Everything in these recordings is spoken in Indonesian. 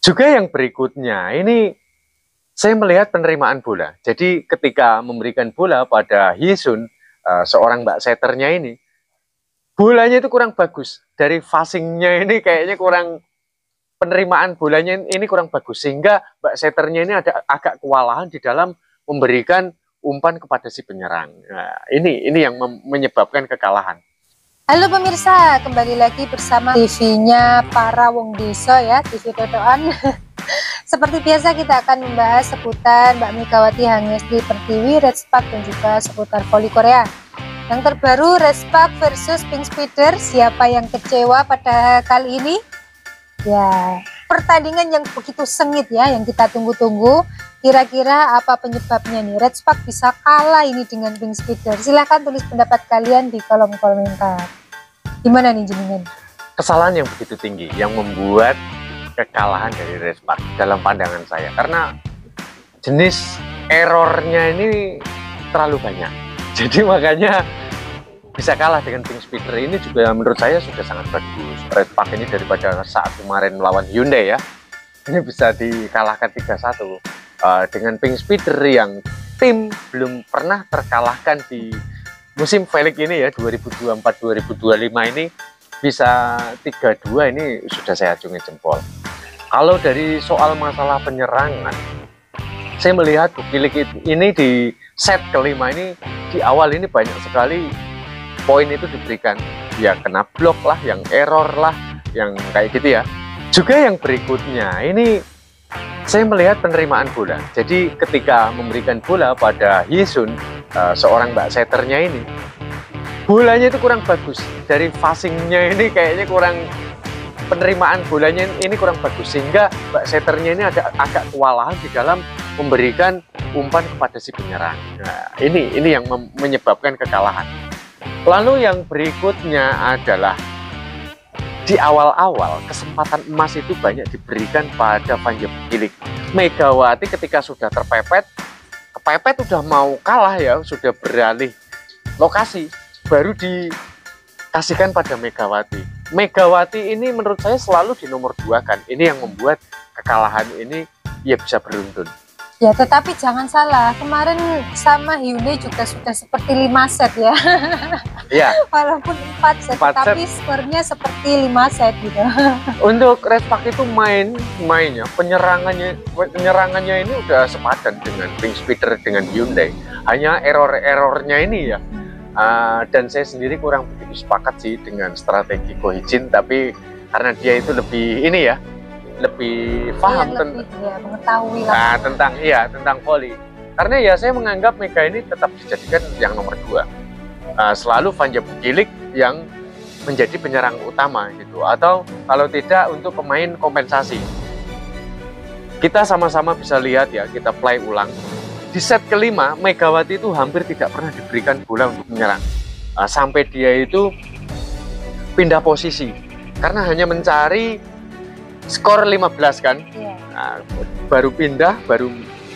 Juga yang berikutnya, ini saya melihat penerimaan bola. Jadi ketika memberikan bola pada Hisun, seorang mbak setternya ini, bolanya itu kurang bagus. Dari passingnya ini kayaknya kurang, penerimaan bolanya ini kurang bagus. Sehingga mbak setternya ini ada agak kewalahan di dalam memberikan umpan kepada si penyerang. Nah, ini yang menyebabkan kekalahan. Halo pemirsa, kembali lagi bersama TV-nya para wong desa ya, TV Totoan. Seperti biasa kita akan membahas seputar Mbak Megawati Hangesti Pertiwi, Redspark dan juga seputar voli Korea. Yang terbaru Redspark versus Pink Spider, siapa yang kecewa pada kali ini? Ya, pertandingan yang begitu sengit ya, yang kita tunggu-tunggu. Kira-kira apa penyebabnya nih? Redspark bisa kalah ini dengan Pink Spider. Silahkan tulis pendapat kalian di kolom komentar. Gimana nih jenengan? Kesalahan yang begitu tinggi yang membuat kekalahan dari Redspark dalam pandangan saya, karena jenis errornya ini terlalu banyak. Jadi makanya bisa kalah dengan Pink Spider. Ini juga menurut saya sudah sangat bagus Redspark ini daripada saat kemarin melawan Hyundai ya. Ini bisa dikalahkan 3-1 dengan Pink Spider yang tim belum pernah terkalahkan di musim Velik ini ya, 2024-2025 ini bisa 3-2, ini sudah saya acungi jempol. Kalau dari soal masalah penyerangan, saya melihat Bukilik ini di set kelima ini, di awal ini banyak sekali poin itu diberikan. Ya kena blok lah, yang error lah, yang kayak gitu ya. Juga yang berikutnya, ini saya melihat penerimaan bola. Jadi ketika memberikan bola pada Hisun, seorang mbak setternya ini, bolanya itu kurang bagus. Dari passingnya ini kayaknya kurang, penerimaan bolanya ini kurang bagus. Sehingga mbak setternya ini ada agak kewalahan di dalam memberikan umpan kepada si penyerang. Nah, ini yang menyebabkan kekalahan. Lalu yang berikutnya adalah di awal-awal kesempatan emas itu banyak diberikan pada Vanja Bukilik. Megawati ketika sudah terpepet, kepepet udah mau kalah ya, sudah beralih lokasi, baru dikasihkan pada Megawati. Megawati ini menurut saya selalu di nomor 2 kan. Ini yang membuat kekalahan ini ya bisa beruntun. Ya tetapi jangan salah, kemarin sama Hyundai juga sudah seperti 5 set ya. Iya. Walaupun 4 set, tapi skornya seperti 5 set gitu. Untuk Redspark itu mainnya penyerangannya ini udah sepadan dengan Pink Spider dengan Hyundai. Hanya errornya ini ya. Dan saya sendiri kurang begitu sepakat sih dengan strategi Ko Hee-jin, tapi karena dia itu lebih ini ya, lebih paham mengetahui lah tentang voli. Karena ya saya menganggap Mega ini tetap dijadikan yang nomor 2. Selalu Vanja Bukilik yang menjadi penyerang utama gitu, atau kalau tidak untuk pemain kompensasi. Kita sama-sama bisa lihat ya, kita play ulang. Di set kelima, Megawati itu hampir tidak pernah diberikan bola untuk menyerang. Sampai dia itu pindah posisi. Karena hanya mencari skor 15 kan. Baru pindah, baru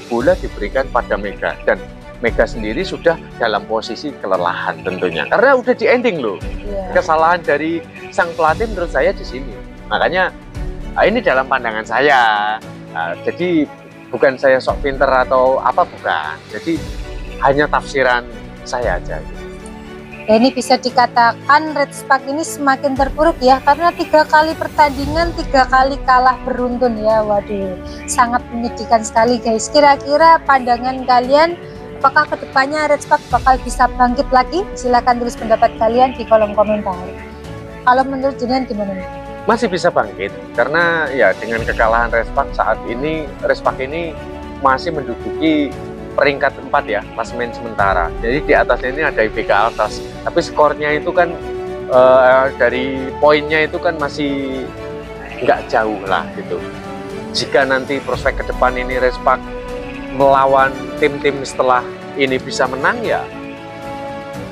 bola diberikan pada Mega. Dan Mega sendiri sudah dalam posisi kelelahan tentunya. Karena udah di ending loh. Kesalahan dari sang pelatih menurut saya di sini. Makanya ini dalam pandangan saya. Jadi bukan saya sok pinter atau apa, bukan. Jadi hanya tafsiran saya aja. Ya, ini bisa dikatakan Redspark ini semakin terpuruk ya, karena 3 kali pertandingan 3 kali kalah beruntun ya. Waduh, sangat menyedihkan sekali guys. Kira-kira pandangan kalian, apakah kedepannya Redspark bakal bisa bangkit lagi? Silahkan tulis pendapat kalian di kolom komentar. Kalau menurut jenengan gimana nih? Masih bisa bangkit, karena ya dengan kekalahan Redspark saat ini, Redspark ini masih menduduki peringkat 4 ya, klasemen sementara. Jadi di atasnya ini ada IBK Altas, tapi skornya itu kan dari poinnya itu kan masih nggak jauh lah gitu. Jika nanti prospek ke depan ini Redspark melawan tim-tim setelah ini bisa menang, ya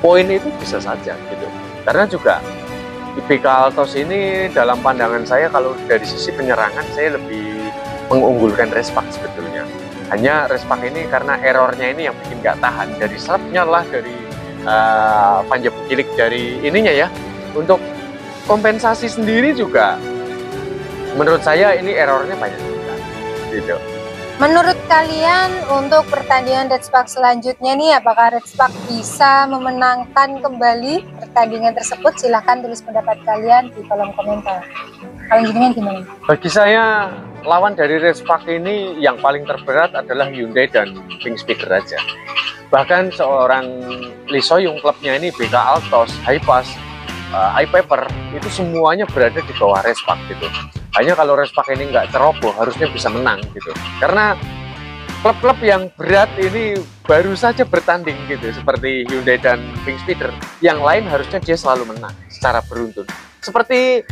poin itu bisa saja gitu. Karena juga IBK Altos ini dalam pandangan saya, kalau dari sisi penyerangan saya lebih mengunggulkan Redspark sebetulnya. Hanya Redspark ini karena errornya ini yang bikin nggak tahan, dari serapnya lah, dari Vanja Bukilik dari ininya ya. Untuk kompensasi sendiri juga menurut saya ini errornya banyak juga. gitu. Menurut kalian untuk pertandingan Red Spark selanjutnya nih, apakah Red Spark bisa memenangkan kembali pertandingan tersebut? Silahkan tulis pendapat kalian di kolom komentar. Kalau jenengan gimana? Bagi saya lawan dari Red Spark ini yang paling terberat adalah Hyundai dan Pink Speeder aja. Bahkan seorang Lee Soyung, klubnya ini BK Altos, Hipass, iPaper, itu semuanya berada di bawah Red Spark gitu. Hanya kalau Red Spark ini nggak ceroboh, harusnya bisa menang gitu. Karena klub-klub yang berat ini baru saja bertanding gitu, seperti Hyundai dan Pink Speeder. Yang lain harusnya dia selalu menang secara beruntun. Seperti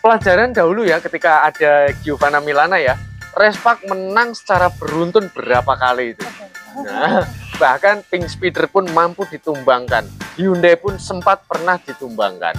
pelajaran dahulu ya, ketika ada Giovanna Milana ya, Red Spark menang secara beruntun berapa kali itu. Nah, bahkan Pink Speeder pun mampu ditumbangkan. Hyundai pun sempat pernah ditumbangkan.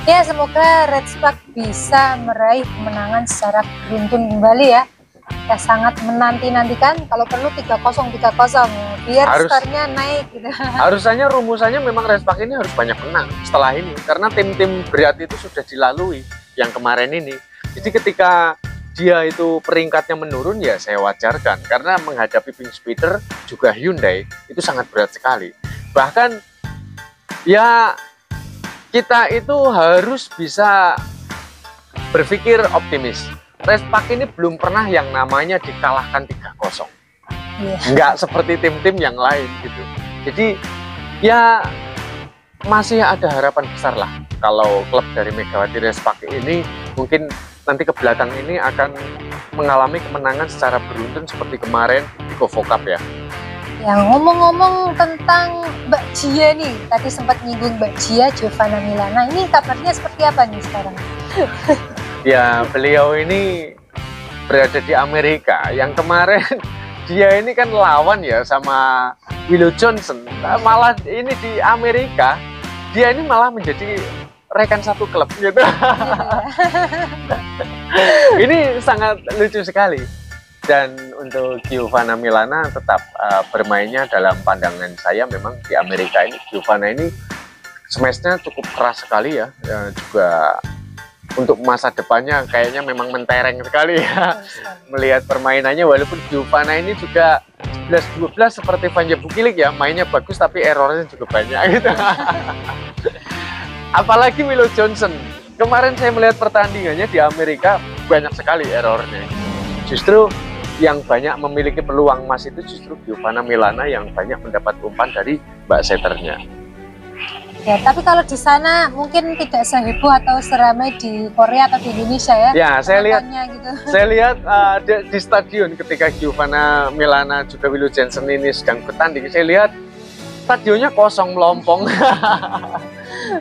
Ya, semoga Red Spark bisa meraih kemenangan secara beruntun kembali ya. Kita sangat menanti-nantikan, kalau perlu 3-0 ya, biar skornya naik gitu. Harusnya rumusannya memang Red Spark ini harus banyak menang setelah ini, karena tim-tim berat itu sudah dilalui yang kemarin ini. Jadi ketika dia itu peringkatnya menurun, ya saya wajarkan, karena menghadapi Pink Speeder juga Hyundai itu sangat berat sekali. Bahkan ya kita itu harus bisa berpikir optimis. Red Spark ini belum pernah yang namanya dikalahkan 3-0. Nggak seperti tim-tim yang lain gitu. Jadi ya masih ada harapan besar lah kalau klub dari Megawati Red Spark ini mungkin nanti ke belakang ini akan mengalami kemenangan secara beruntun seperti kemarin di Govo Cup ya. Yang ngomong-ngomong tentang Mbak Jia nih, tadi sempat nyinggung Mbak Jia, Giovanna Milana, ini kabarnya seperti apa nih sekarang? Ya, beliau ini berada di Amerika. Yang kemarin dia ini kan lawan ya sama Willow Johnson. Nah, malah ini di Amerika, dia ini malah menjadi rekan satu klub gitu. Ini sangat lucu sekali. Dan untuk Giovanna Milana tetap bermainnya dalam pandangan saya memang di Amerika ini Giovanna ini smashnya cukup keras sekali ya, juga untuk masa depannya kayaknya memang mentereng sekali ya. Melihat permainannya, walaupun Giovanna ini juga 11-12 seperti Vanja Bukilik ya, mainnya bagus tapi errornya juga banyak gitu. Apalagi Willow Johnson, kemarin saya melihat pertandingannya di Amerika banyak sekali errornya. Justru yang banyak memiliki peluang emas itu justru Giovanna Milana yang banyak mendapat umpan dari Mbak setternya. Ya, tapi kalau di sana mungkin tidak seheboh atau seramai di Korea atau di Indonesia ya? Ya, saya lihat, gitu. Saya lihat di stadion ketika Giovanna Milana juga Willow Johnson ini sedang bertanding, saya lihat stadionnya kosong melompong.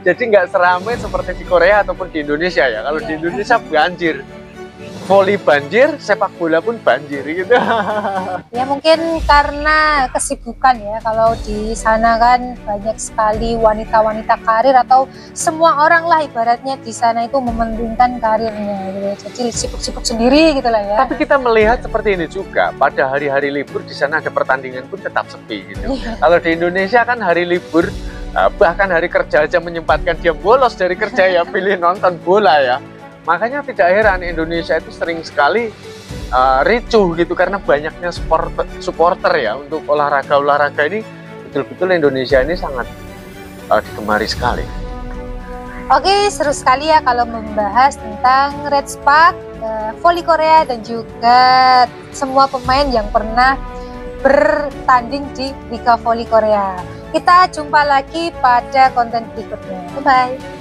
Jadi nggak seramai seperti di Korea ataupun di Indonesia ya. Kalau di Indonesia banjir. Voli banjir, sepak bola pun banjir gitu. Ya mungkin karena kesibukan ya, kalau di sana kan banyak sekali wanita-wanita karir atau semua orang lah ibaratnya di sana itu mementingkan karirnya gitu. Jadi sibuk-sibuk sendiri gitu lah ya. Tapi kita melihat seperti ini juga, pada hari-hari libur di sana ada pertandingan pun tetap sepi gitu. Kalau di Indonesia kan hari libur, bahkan hari kerja aja menyempatkan dia bolos dari kerja ya, pilih nonton bola ya. Makanya tidak heran Indonesia itu sering sekali ricuh gitu karena banyaknya supporter ya untuk olahraga ini. Betul-betul Indonesia ini sangat digemari sekali. Oke, seru sekali ya kalau membahas tentang Red Spark, voli Korea dan juga semua pemain yang pernah bertanding di Liga Voli Korea. Kita jumpa lagi pada konten berikutnya. Bye-bye.